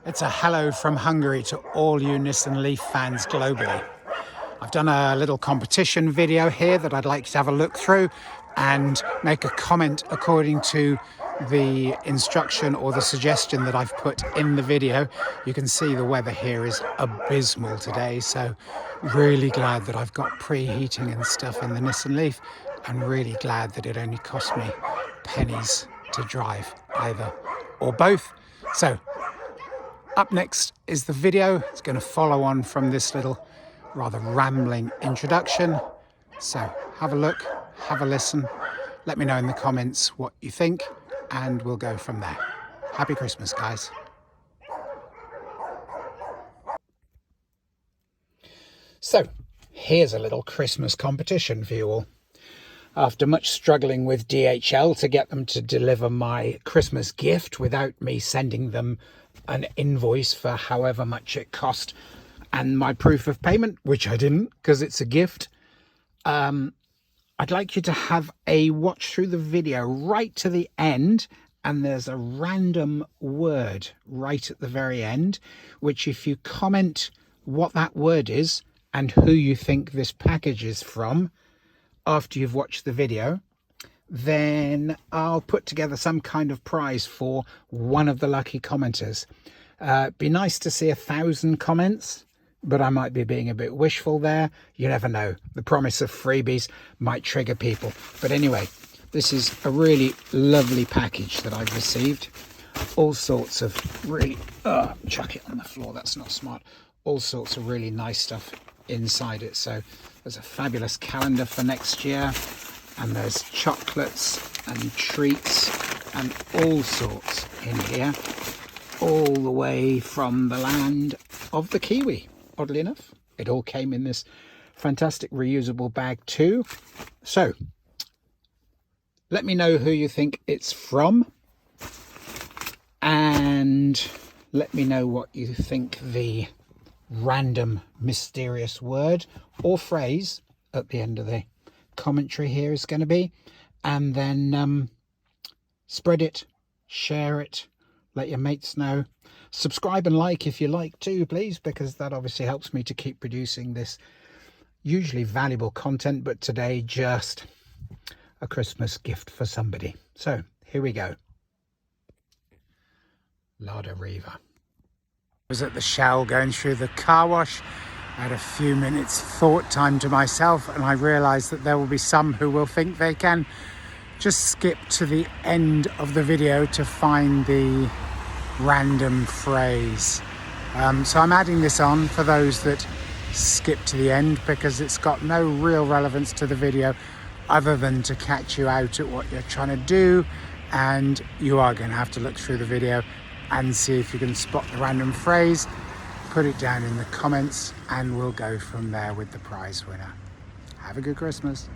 It's a hello from Hungary to all you Nissan Leaf fans globally. I've done a little competition video here that I'd like you to have a look through and make a comment according to the instruction or the suggestion that I've put in the video. You can see the weather here is abysmal today, so really glad that I've got preheating and stuff in the Nissan Leaf, and really glad that it only cost me pennies to drive either or both. So up next is the video. It's going to follow on from this little rather rambling introduction. So have a look, have a listen, let me know in the comments what you think, and we'll go from there. Happy Christmas, guys. So here's a little Christmas competition for you all. After much struggling with DHL to get them to deliver my Christmas gift without me sending them an invoice for however much it cost and my proof of payment, which I didn't because it's a gift, I'd like you to have a watch through the video right to the end, and there's a random word right at the very end, which if you comment what that word is and who you think this package is from after you've watched the video, then I'll put together some kind of prize for one of the lucky commenters. It'd be nice to see 1,000 comments, but I might be being a bit wishful there. You never know. The promise of freebies might trigger people. But anyway, this is a really lovely package that I've received. All sorts of really... chuck it on the floor. That's not smart. All sorts of really nice stuff inside it. So there's a fabulous calendar for next year. And there's chocolates and treats and all sorts in here, all the way from the land of the Kiwi. Oddly enough, it all came in this fantastic reusable bag too. So let me know who you think it's from, and let me know what you think the random mysterious word or phrase at the end of the commentary here is going to be, and then spread it, share it, let your mates know, subscribe and like if you like too, please, because that obviously helps me to keep producing this usually valuable content, but today just a Christmas gift for somebody. So here we go. Lada Riva. I was at the Shell going through the car wash. I had a few minutes thought time to myself, and I realised that there will be some who will think they can just skip to the end of the video to find the random phrase. So I'm adding this on for those that skip to the end, because it's got no real relevance to the video other than to catch you out at what you're trying to do, and you are going to have to look through the video and see if you can spot the random phrase. Put it down in the comments and we'll go from there with the prize winner. Have a good Christmas.